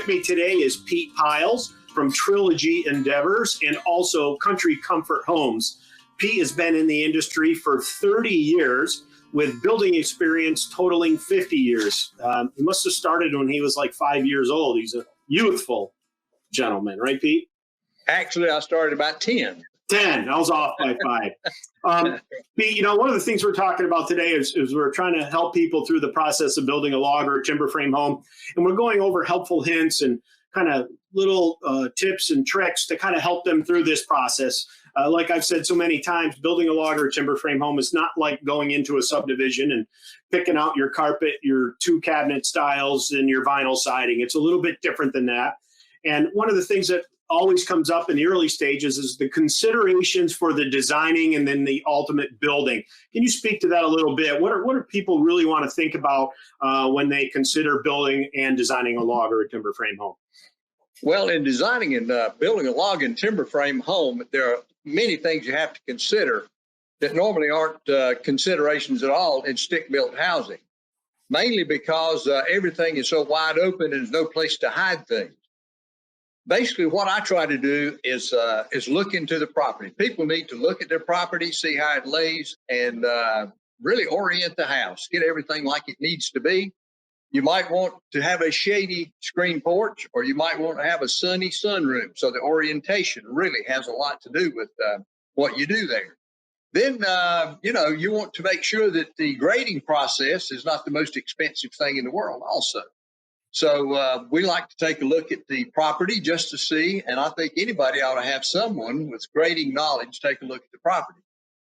With me today is Pete Pyles from Trilogy Endeavors and also Country Comfort Homes. Pete has been in the industry for 30 years with building experience totaling 50 years. He must have started when he was like 5 years old. He's a youthful gentleman, right, Pete? Actually, I started about 10. 10. I was off by 5. Pete, one of the things we're talking about today is we're trying to help people through the process of building a log or a timber frame home. And we're going over helpful hints and kind of little tips and tricks to kind of help them through this process. Like I've said so many times, building a log or a timber frame home is not like going into a subdivision and picking out your carpet, your 2 cabinet styles, and your vinyl siding. It's a little bit different than that. And one of the things that always comes up in the early stages is the considerations for the designing and then the ultimate building. Can you speak to that a little bit? What do people really want to think about when they consider building and designing a log or a timber frame home? Well, in designing and building a log and timber frame home, there are many things you have to consider that normally aren't considerations at all in stick-built housing, mainly because everything is so wide open and there's no place to hide things. Basically, what I try to do is look into the property. People need to look at their property, see how it lays, and really orient the house, get everything like it needs to be. You might want to have a shady screen porch, or you might want to have a sunny sunroom. So the orientation really has a lot to do with what you do there. Then, you want to make sure that the grading process is not the most expensive thing in the world also. So we like to take a look at the property just to see, and I think anybody ought to have someone with grading knowledge take a look at the property.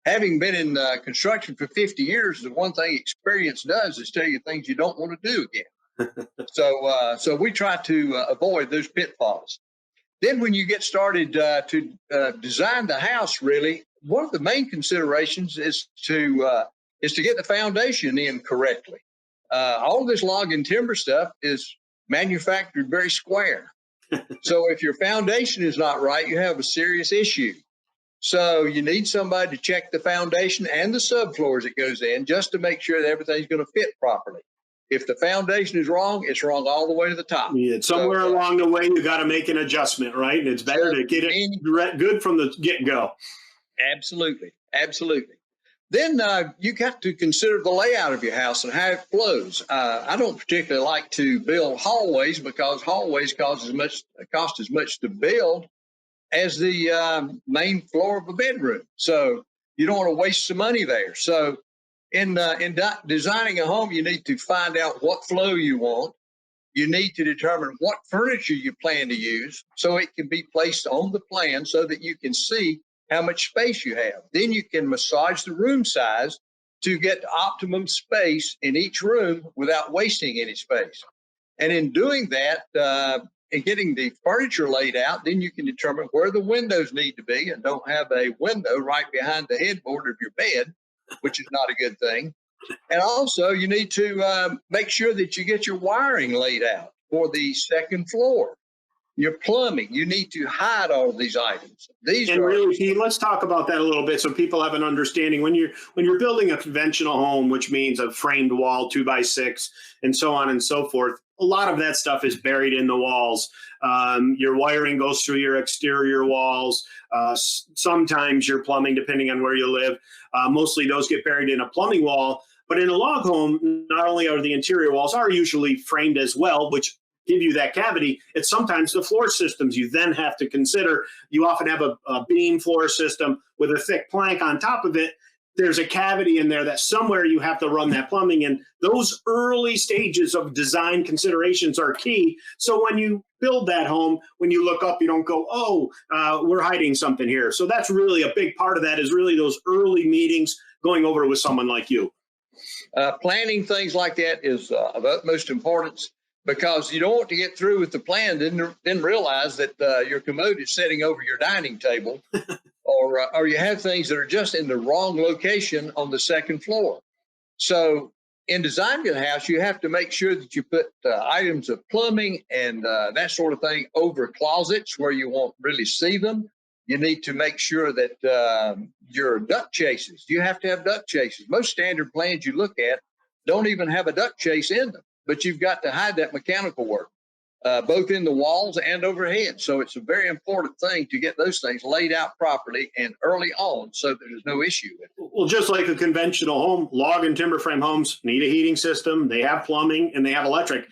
Having been in construction for 50 years, the one thing experience does is tell you things you don't want to do again. So we try to avoid those pitfalls. Then when you get started to design the house, really, one of the main considerations is to get the foundation in correctly. All this log and timber stuff is manufactured very square. So if your foundation is not right, you have a serious issue. So you need somebody to check the foundation and the subfloors it goes in just to make sure that everything's going to fit properly. If the foundation is wrong, it's wrong all the way to the top. Yeah, somewhere along the way, you got to make an adjustment, right? And it's better to get it good from the get-go. Absolutely. Absolutely. Then you got to consider the layout of your house and how it flows. I don't particularly like to build hallways because hallways cost as much to build as the main floor of a bedroom. So you don't want to waste some money there. So in designing a home, you need to find out what flow you want. You need to determine what furniture you plan to use so it can be placed on the plan so that you can see how much space you have. Then you can massage the room size to get optimum space in each room without wasting any space. And in doing that and getting the furniture laid out, then you can determine where the windows need to be and don't have a window right behind the headboard of your bed, which is not a good thing. And also you need to make sure that you get your wiring laid out for the second floor. Your plumbing, you need to hide all of these items. Really, Pete, let's talk about that a little bit so people have an understanding. When you're building a conventional home, which means a framed wall, 2x6, and so on and so forth, a lot of that stuff is buried in the walls. Your wiring goes through your exterior walls. Sometimes your plumbing, depending on where you live, mostly those get buried in a plumbing wall. But in a log home, not only are the interior walls are usually framed as well, which give you that cavity, it's sometimes the floor systems you then have to consider. You often have a beam floor system with a thick plank on top of it. There's a cavity in there that somewhere you have to run that plumbing in. Those early stages of design considerations are key. So when you build that home, when you look up, you don't go, we're hiding something here. So that's really a big part of that is really those early meetings going over with someone like you. Planning things like that is of utmost importance, because you don't want to get through with the plan, then realize that your commode is sitting over your dining table, or you have things that are just in the wrong location on the second floor. So in designing a house, you have to make sure that you put items of plumbing and that sort of thing over closets where you won't really see them. You need to make sure that your duct chases, you have to have duct chases. Most standard plans you look at don't even have a duct chase in them, but you've got to hide that mechanical work. both in the walls and overhead. So it's a very important thing to get those things laid out properly and early on so that there's no issue with it. Well, just like a conventional home, log and timber frame homes need a heating system, they have plumbing, and they have electric.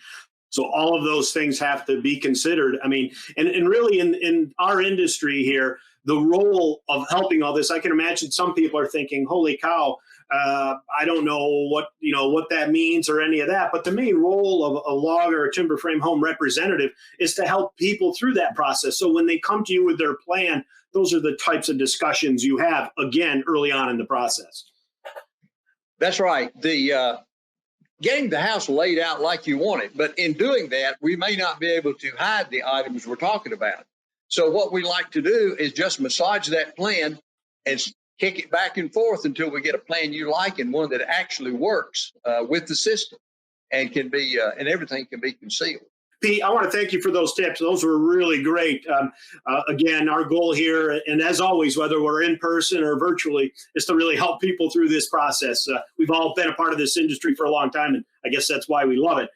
So all of those things have to be considered. I mean, and really in our industry here, the role of helping all this, I can imagine some people are thinking, holy cow, I don't know what that means or any of that. But the main role of a log or a timber frame home representative is to help people through that process. So when they come to you with their plan, those are the types of discussions you have, again, early on in the process. That's right. The getting the house laid out like you want it. But in doing that, we may not be able to hide the items we're talking about. So what we like to do is just massage that plan and kick it back and forth until we get a plan you like and one that actually works with the system and can be and everything can be concealed. Pete, I want to thank you for those tips. Those were really great. Again, our goal here, and as always, whether we're in person or virtually, is to really help people through this process. We've all been a part of this industry for a long time, and I guess that's why we love it.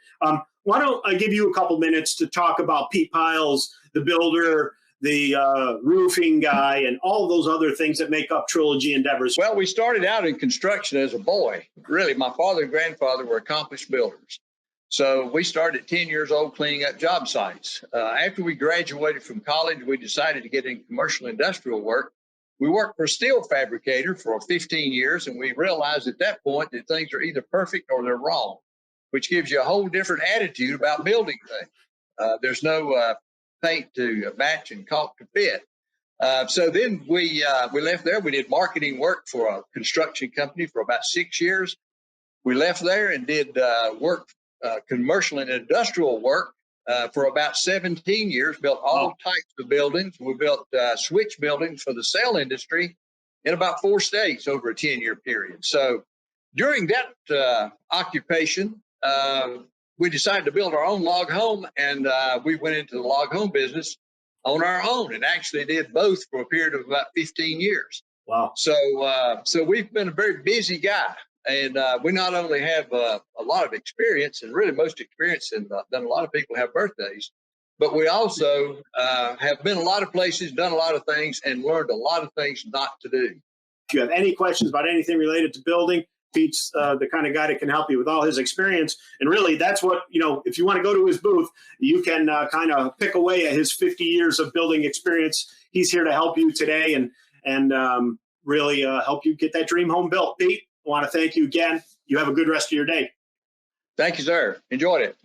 Why don't I give you a couple minutes to talk about Pete Pyles, the builder, the roofing guy, and all those other things that make up Trilogy Endeavors? Well, we started out in construction as a boy. Really, my father and grandfather were accomplished builders. So we started at 10 years old cleaning up job sites. After we graduated from college, we decided to get in commercial industrial work. We worked for a steel fabricator for 15 years, and we realized at that point that things are either perfect or they're wrong, which gives you a whole different attitude about building things. There's no paint to match and caulk to fit. So then we left there. We did marketing work for a construction company for about 6 years. We left there and did commercial and industrial work for about 17 years, built all types of buildings. We built switch buildings for the cell industry in about 4 states over a 10-year period. So during that occupation, we decided to build our own log home, and we went into the log home business on our own and actually did both for a period of about 15 years. Wow. So we've been a very busy guy. And we not only have a lot of experience, and really most experience than a lot of people have birthdays, but we also have been a lot of places, done a lot of things, and learned a lot of things not to do. If you have any questions about anything related to building, Pete's the kind of guy that can help you with all his experience. And really, that's what, if you want to go to his booth, you can kind of pick away at his 50 years of building experience. He's here to help you today and really help you get that dream home built. Pete, I want to thank you again. You have a good rest of your day. Thank you, sir. Enjoyed it.